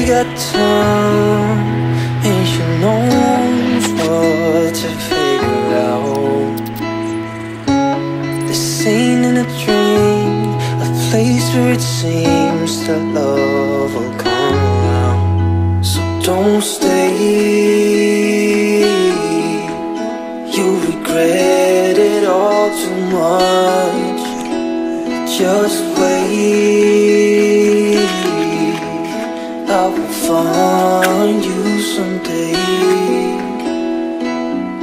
got time, and she knows what to figure out. This ain't in a dream, a place where it seems that love will come around. So don't stay, you regret it all too much. Just wait, I will find you someday.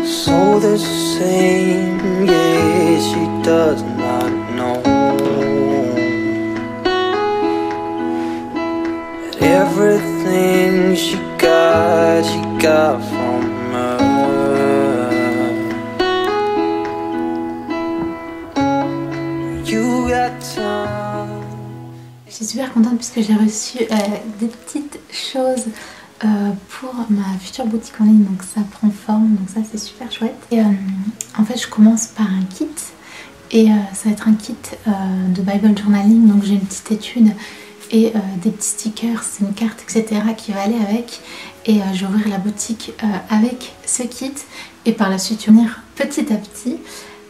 So the same, yeah, she does not know that everything she got from her. You got time. Je suis super contente puisque j'ai reçu des petites choses pour ma future boutique en ligne, donc ça prend forme, donc ça c'est super chouette. Et en fait je commence par un kit et ça va être un kit de Bible Journaling, donc j'ai une petite étude et des petits stickers, une carte etc qui va aller avec, et je vais ouvrir la boutique avec ce kit et par la suite venir petit à petit,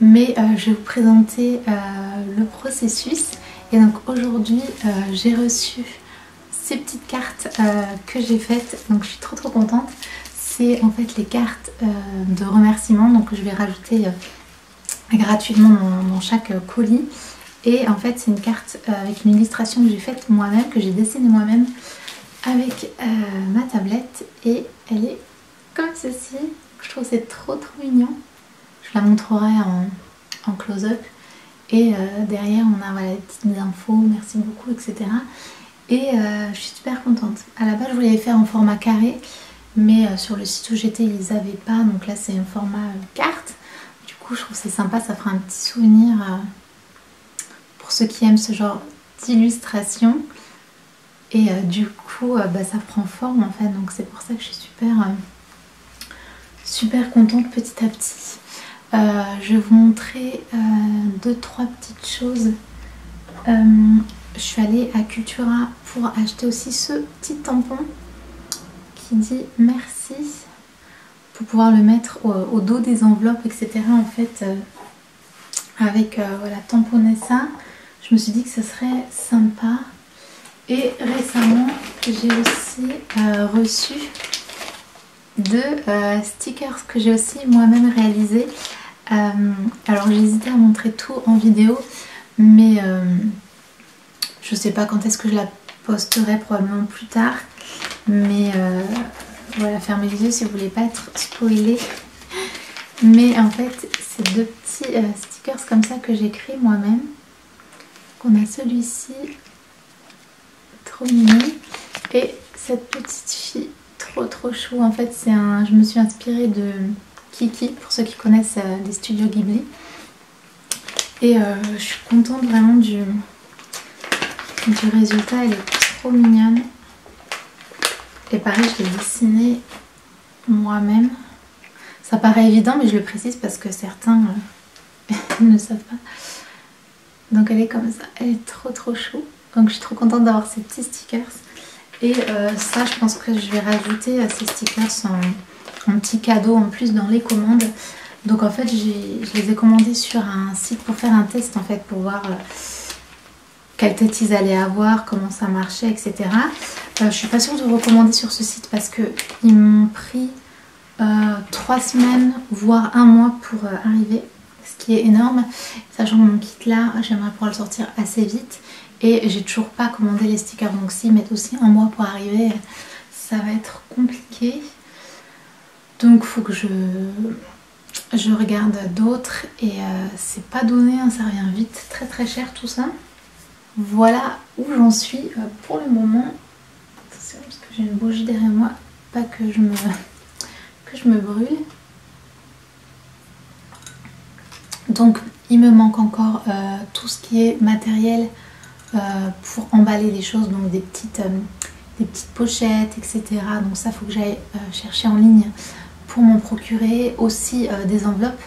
mais je vais vous présenter le processus. Et donc aujourd'hui j'ai reçu ces petites cartes que j'ai faites, donc je suis trop contente. C'est en fait les cartes de remerciement, donc je vais rajouter gratuitement dans chaque colis. Et en fait c'est une carte avec une illustration que j'ai faite moi-même, que j'ai dessinée moi-même avec ma tablette, et elle est comme ceci. Je trouve que c'est trop mignon. Je la montrerai en close-up. Et derrière on a voilà, des petites infos, merci beaucoup, etc. Et je suis super contente. À la base je voulais les faire en format carré, mais sur le site où j'étais ils n'avaient pas, donc là c'est un format carte. Du coup je trouve que c'est sympa, ça fera un petit souvenir pour ceux qui aiment ce genre d'illustration. Et du coup ça prend forme en fait, donc c'est pour ça que je suis super contente petit à petit. Je vais vous montrer 2-3 petites choses. Je suis allée à Cultura pour acheter aussi ce petit tampon qui dit merci, pour pouvoir le mettre au dos des enveloppes, etc. En fait, avec voilà, tamponner ça, je me suis dit que ce serait sympa. Et récemment, j'ai aussi reçu deux stickers que j'ai aussi moi-même réalisés. Alors j'hésitais à montrer tout en vidéo, mais je sais pas quand est-ce que je la posterai, probablement plus tard. Mais voilà, fermez les yeux si vous voulez pas être spoilé. Mais en fait c'est deux petits stickers comme ça que j'ai créé moi-même. On a celui-ci, trop mignon, et cette petite fille trop chou. En fait c'est je me suis inspirée de Kiki, pour ceux qui connaissent les studios Ghibli. Et je suis contente vraiment du résultat, elle est trop mignonne. Et pareil, je l'ai dessinée moi-même. Ça paraît évident, mais je le précise parce que certains ne le savent pas. Donc elle est comme ça, elle est trop chou. Donc je suis trop contente d'avoir ces petits stickers. Et ça, je pense que je vais rajouter ces stickers un petit cadeau en plus dans les commandes. Donc en fait je les ai commandés sur un site pour faire un test en fait, pour voir quelle tête ils allaient avoir, comment ça marchait, etc. Je suis pas sûre de recommander sur ce site parce que ils m'ont pris 3 semaines voire un mois pour arriver, ce qui est énorme, sachant que mon kit là j'aimerais pouvoir le sortir assez vite, et j'ai toujours pas commandé les stickers, donc s'ils mettent aussi un mois pour arriver, ça va être compliqué. Donc faut que je regarde d'autres, et c'est pas donné, hein, ça revient vite, très cher tout ça. Voilà où j'en suis pour le moment. Attention parce que j'ai une bougie derrière moi, pas que je me brûle. Donc il me manque encore tout ce qui est matériel pour emballer les choses, donc des petites pochettes, etc. Donc ça faut que j'aille chercher en ligne pour m'en procurer. Aussi des enveloppes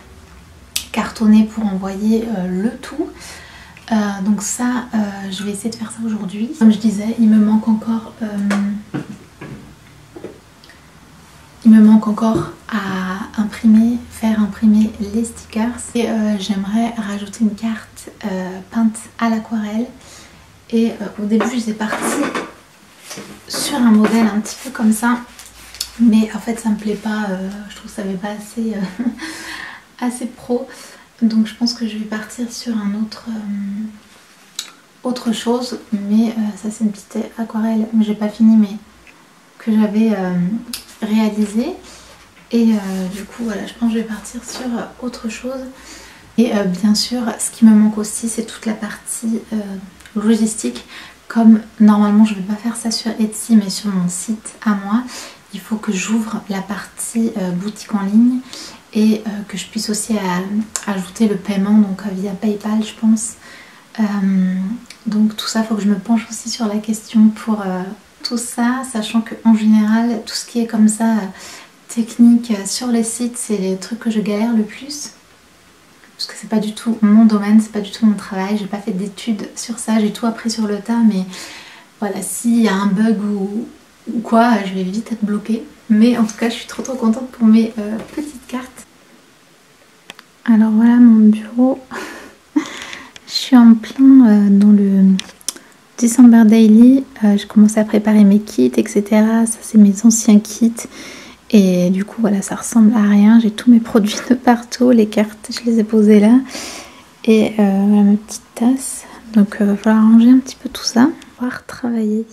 cartonnées pour envoyer le tout. Donc ça je vais essayer de faire ça aujourd'hui. Comme je disais, il me manque encore Il me manque encore à imprimer, faire imprimer les stickers. Et j'aimerais rajouter une carte peinte à l'aquarelle. Et au début j'étais partie sur un modèle un petit peu comme ça. Mais en fait ça me plaît pas, je trouve que ça fait pas assez, assez pro. Donc je pense que je vais partir sur un autre chose. Mais ça c'est une petite aquarelle, mais j'ai pas fini, mais que j'avais réalisé. Et du coup voilà, je pense que je vais partir sur autre chose. Et bien sûr ce qui me manque aussi c'est toute la partie logistique. Comme normalement je ne vais pas faire ça sur Etsy mais sur mon site à moi, il faut que j'ouvre la partie boutique en ligne et que je puisse aussi ajouter le paiement, donc via PayPal je pense. Donc tout ça, il faut que je me penche aussi sur la question pour tout ça, sachant qu'en général tout ce qui est comme ça technique sur les sites, c'est les trucs que je galère le plus. Parce que c'est pas du tout mon domaine, c'est pas du tout mon travail, j'ai pas fait d'études sur ça, j'ai tout appris sur le tas, mais voilà, s'il y a un bug ou quoi, je vais vite être bloquée. Mais en tout cas, je suis trop contente pour mes petites cartes. Alors voilà mon bureau. Je suis en plein dans le December Daily. Je commence à préparer mes kits, etc. Ça, c'est mes anciens kits. Et du coup voilà, ça ressemble à rien, j'ai tous mes produits de partout, les cartes je les ai posées là et voilà ma petite tasse, donc il va falloir ranger un petit peu tout ça, on va retravailler.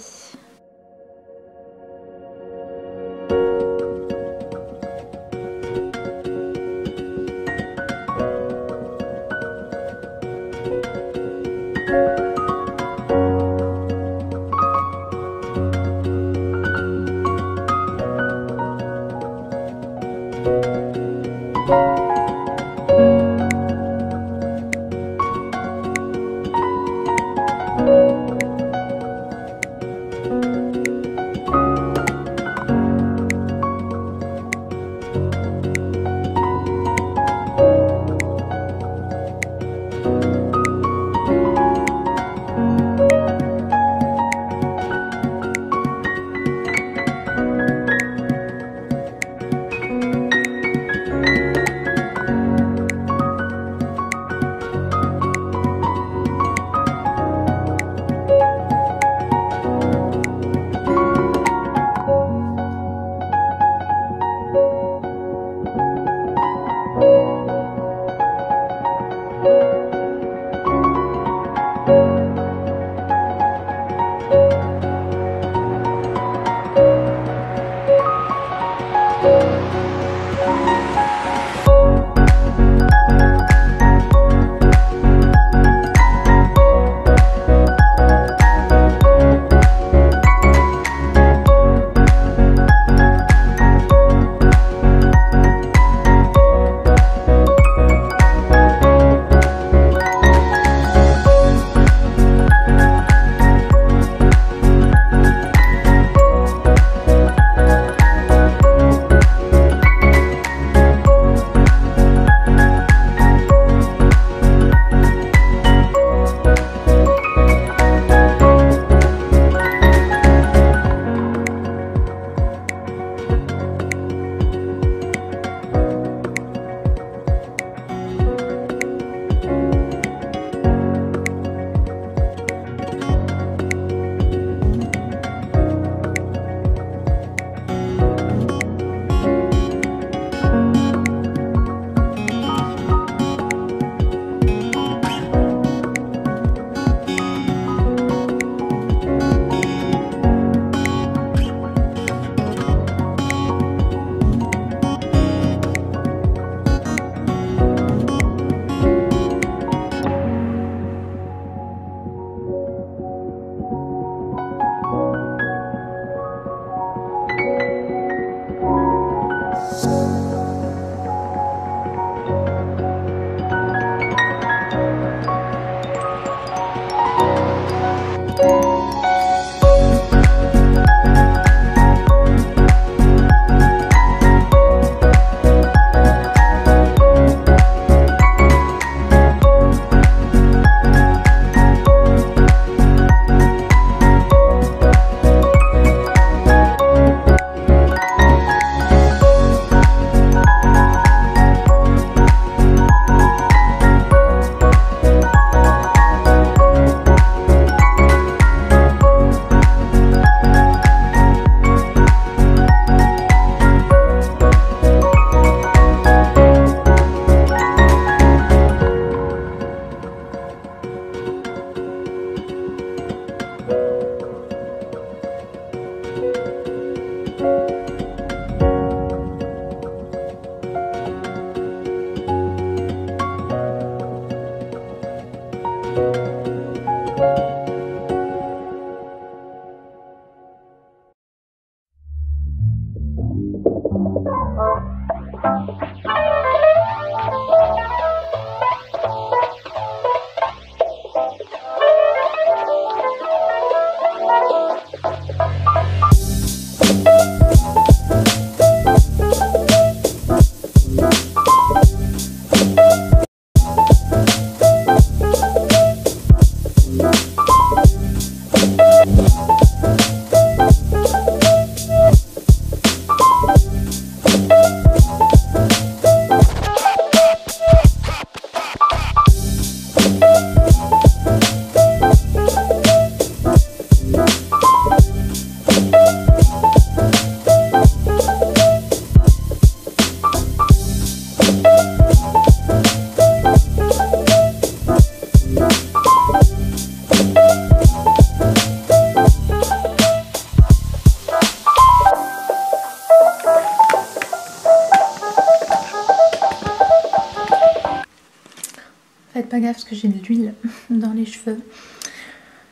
pas gaffe parce que j'ai de l'huile dans les cheveux.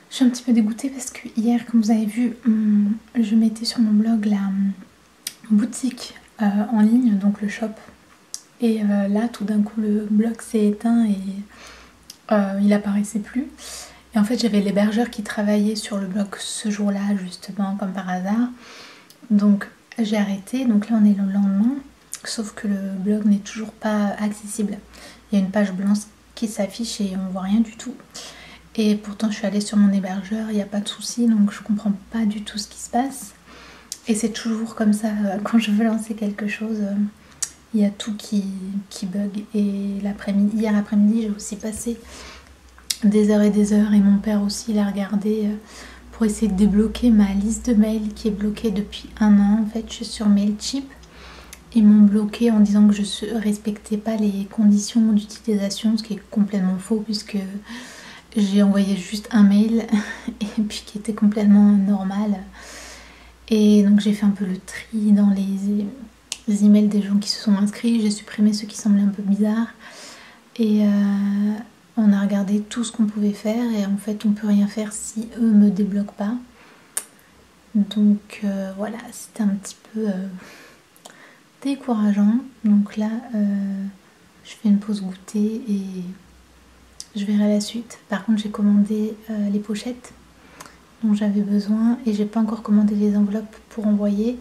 Je suis un petit peu dégoûtée parce que hier, comme vous avez vu, je mettais sur mon blog la boutique en ligne, donc le shop. Et là, tout d'un coup, le blog s'est éteint et il apparaissait plus. Et en fait, j'avais l'hébergeur qui travaillait sur le blog ce jour-là, justement, comme par hasard. Donc, j'ai arrêté. Donc là, on est le lendemain. Sauf que le blog n'est toujours pas accessible. Il y a une page blanche qui s'affiche et on voit rien du tout. Et pourtant, je suis allée sur mon hébergeur, il n'y a pas de souci. Donc, je comprends pas du tout ce qui se passe. Et c'est toujours comme ça, quand je veux lancer quelque chose, il y a tout qui bug. Et hier après-midi, j'ai aussi passé des heures et des heures, et mon père aussi l'a regardé pour essayer de débloquer ma liste de mails qui est bloquée depuis 1 an. En fait, je suis sur Mailchimp. Ils m'ont bloqué en disant que je ne respectais pas les conditions d'utilisation, ce qui est complètement faux puisque j'ai envoyé juste un mail et puis qui était complètement normal. Et donc j'ai fait un peu le tri dans les emails des gens qui se sont inscrits. J'ai supprimé ceux qui semblaient un peu bizarres. Et on a regardé tout ce qu'on pouvait faire et en fait on peut rien faire si eux me débloquent pas. Donc voilà, c'était un petit peu décourageant. Donc là je fais une pause goûter et je verrai la suite. Par contre j'ai commandé les pochettes dont j'avais besoin et j'ai pas encore commandé les enveloppes pour envoyer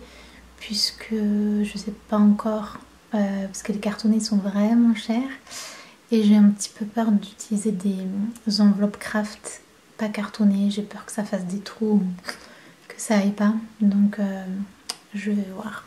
puisque je sais pas encore parce que les cartonnés sont vraiment chers et j'ai un petit peu peur d'utiliser des enveloppes craft pas cartonnées. J'ai peur que ça fasse des trous, que ça aille pas, donc je vais voir.